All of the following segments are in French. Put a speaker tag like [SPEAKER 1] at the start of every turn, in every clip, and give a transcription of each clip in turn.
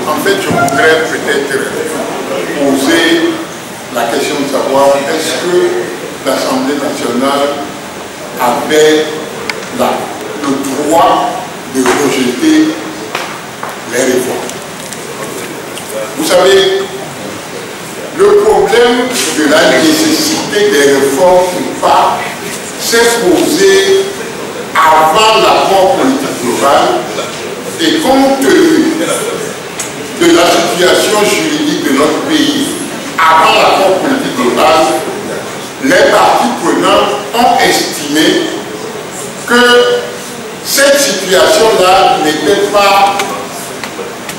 [SPEAKER 1] En fait, je voudrais peut-être poser la question de savoir est-ce que l'Assemblée nationale avait le droit de rejeter les réformes. Vous savez, le problème de la nécessité des réformes ou pas s'est posé avant l'accord politique global et compte tenu de la situation juridique de notre pays avant l'accord politique global, les parties prenantes ont estimé que cette situation-là n'allait pas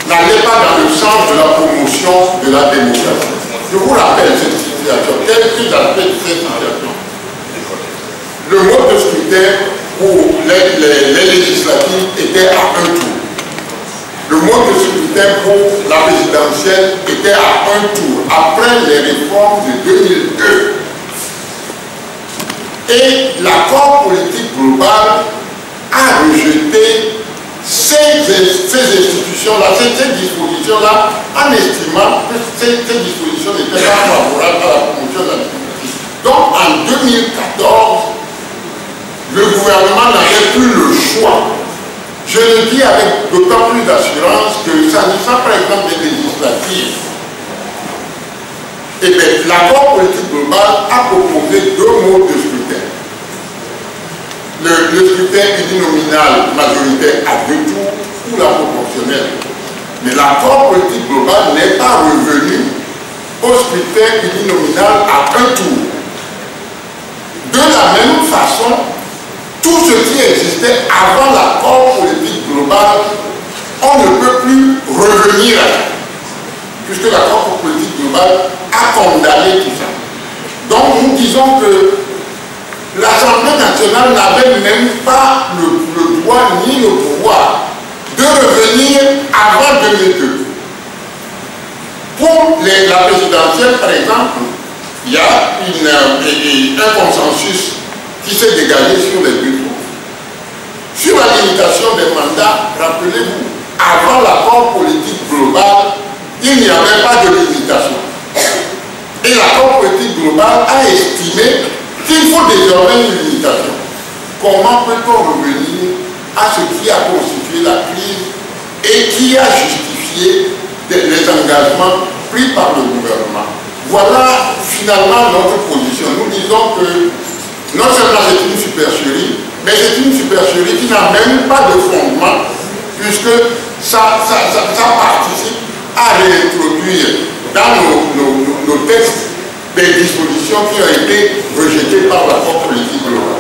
[SPEAKER 1] dans le sens de la promotion de la démocratie. Je vous rappelle cette situation. Quelques aspects de cette situation. Le mode de scrutin pour les législatives était à un tour. Le mode de scrutin pour la présidentielle était à un tour, après les réformes de 2002. Et l'accord politique global a rejeté ces institutions-là, ces dispositions-là, en estimant que ces dispositions n'étaient pas favorables à la promotion de la démocratie. Donc en 2014, le gouvernement n'avait plus le choix. Je le dis avec d'autant plus d'assurance que s'agissant par exemple des législatives, eh bien, l'accord politique global a proposé deux modes de scrutin. Le scrutin uninominal majoritaire à deux tours ou la proportionnelle. Mais l'accord politique global n'est pas revenu au scrutin uninominal à un tour. De la même façon, tout ce qui existait avant l'accord politique global, on ne peut plus revenir à ça, puisque l'accord politique global a condamné tout ça. Donc nous disons que l'Assemblée nationale n'avait même pas le droit ni le pouvoir de revenir avant 2002. Pour la présidentielle, par exemple, il y a un consensus qui s'est dégagé sur les deux tours. Sur la limitation des mandats, rappelez-vous, avant l'accord politique global, il n'y avait pas de limitation. Et l'accord politique global a estimé qu'il faut désormais une limitation. Comment peut-on revenir à ce qui a constitué la crise et qui a justifié les engagements pris par le gouvernement? Voilà finalement notre position. Nous disons que non seulement c'est une supercherie, mais c'est une supercherie qui n'a même pas de fondement, puisque ça participe à réintroduire dans nos textes des dispositions qui ont été rejetées par l'accord politique global.